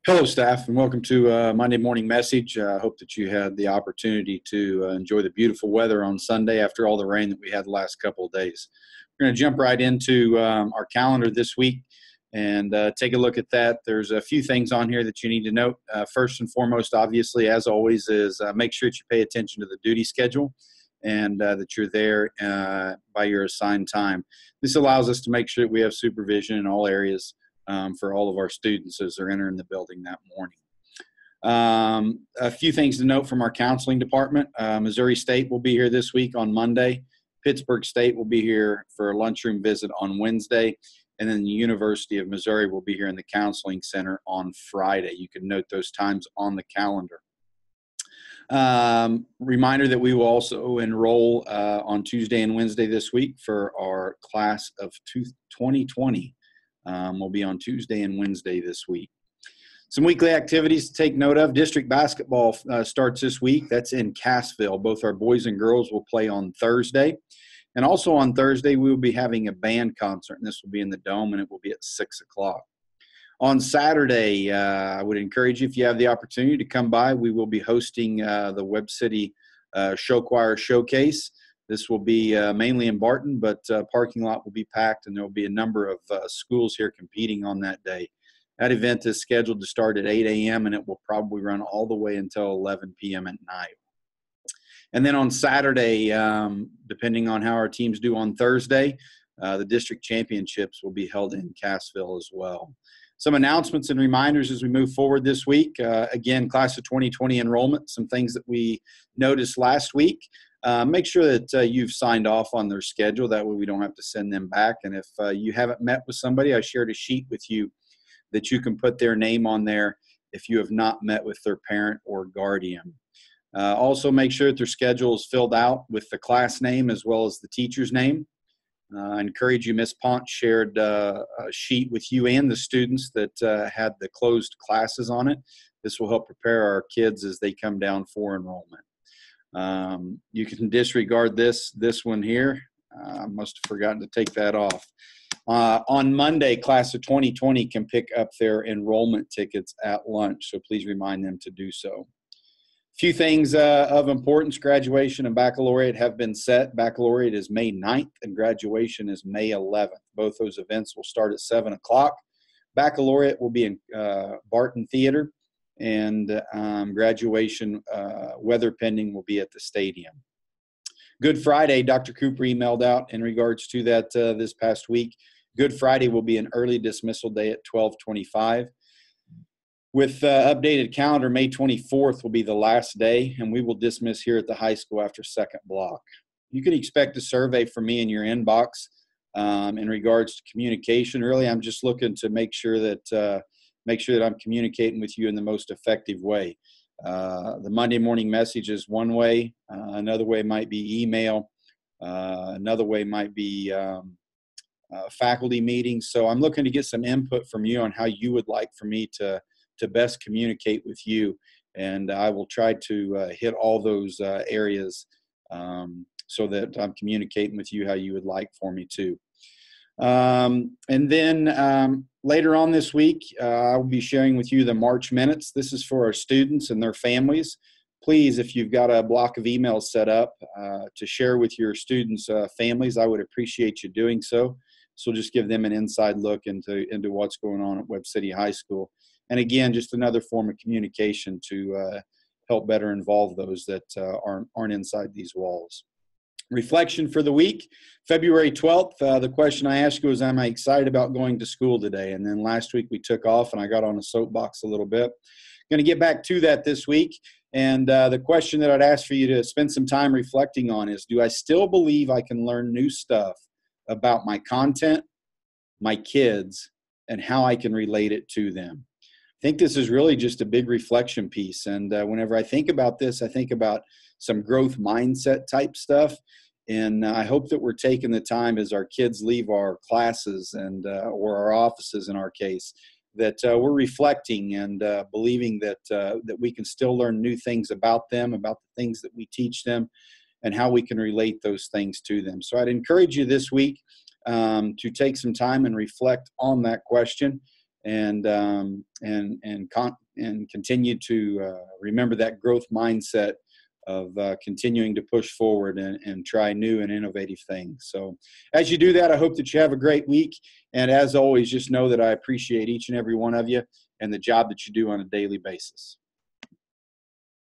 Hello, staff, and welcome to Monday Morning Message. I hope that you had the opportunity to enjoy the beautiful weather on Sunday after all the rain that we had the last couple of days. We're going to jump right into our calendar this week and take a look at that. There's a few things on here that you need to note. First and foremost, obviously, as always, is make sure that you pay attention to the duty schedule and that you're there by your assigned time. This allows us to make sure that we have supervision in all areas for all of our students as they're entering the building that morning. A few things to note from our counseling department. Missouri State will be here this week on Monday. Pittsburgh State will be here for a lunchroom visit on Wednesday. And then the University of Missouri will be here in the counseling center on Friday. You can note those times on the calendar. Reminder that we will also enroll on Tuesday and Wednesday this week for our class of 2020. Will be on Tuesday and Wednesday this week. Some weekly activities to take note of. District basketball starts this week. That's in Cassville. Both our boys and girls will play on Thursday. And also on Thursday, we will be having a band concert, and this will be in the Dome, and it will be at 6 o'clock. On Saturday, I would encourage you, if you have the opportunity, to come by. We will be hosting the Webb City Show Choir Showcase. This will be mainly in Barton, but parking lot will be packed, and there will be a number of schools here competing on that day. That event is scheduled to start at 8 a.m., and it will probably run all the way until 11 p.m. at night. And then on Saturday, depending on how our teams do on Thursday, the district championships will be held in Cassville as well. Some announcements and reminders as we move forward this week. Again, class of 2020 enrollment, some things that we noticed last week. Make sure that you've signed off on their schedule. That way we don't have to send them back. And if you haven't met with somebody, I shared a sheet with you that you can put their name on there if you have not met with their parent or guardian. Also make sure that their schedule is filled out with the class name as well as the teacher's name. I encourage you, Ms. Pont shared a sheet with you and the students that had the closed classes on it. This will help prepare our kids as they come down for enrollment. You can disregard this one here. I must have forgotten to take that off. On Monday, class of 2020 can pick up their enrollment tickets at lunch, so please remind them to do so. A few things of importance. Graduation and baccalaureate have been set. Baccalaureate is May 9th and graduation is May 11th. Both those events will start at 7 o'clock. Baccalaureate will be in Barton Theater, and graduation, weather pending, will be at the stadium. Good Friday, Dr. Cooper emailed out in regards to that this past week. Good Friday will be an early dismissal day at 12:25. With updated calendar, May 24th will be the last day, and we will dismiss here at the high school after second block. You can expect a survey from me in your inbox in regards to communication. Really, I'm just looking to make sure that I'm communicating with you in the most effective way. The Monday morning message is one way. Another way might be email. Another way might be faculty meetings. So I'm looking to get some input from you on how you would like for me to best communicate with you. And I will try to hit all those areas so that I'm communicating with you how you would like for me to. And then later on this week, I'll be sharing with you the March minutes. This is for our students and their families. Please, if you've got a block of emails set up to share with your students' families, I would appreciate you doing so. So just give them an inside look into what's going on at Webb City High School. And again, just another form of communication to help better involve those that aren't inside these walls. Reflection for the week, February 12th. The question I asked you was, am I excited about going to school today? And then last week we took off and I got on a soapbox a little bit. Going to get back to that this week. And the question that I'd ask for you to spend some time reflecting on is, do I still believe I can learn new stuff about my content, my kids, and how I can relate it to them? I think this is really just a big reflection piece. And whenever I think about this, I think about some growth mindset type stuff. And I hope that we're taking the time as our kids leave our classes and or our offices in our case, that we're reflecting and believing that we can still learn new things about them, about the things that we teach them, and how we can relate those things to them. So I'd encourage you this week to take some time and reflect on that question and continue to remember that growth mindset of continuing to push forward and try new and innovative things. So as you do that, I hope that you have a great week. And as always, just know that I appreciate each and every one of you and the job that you do on a daily basis.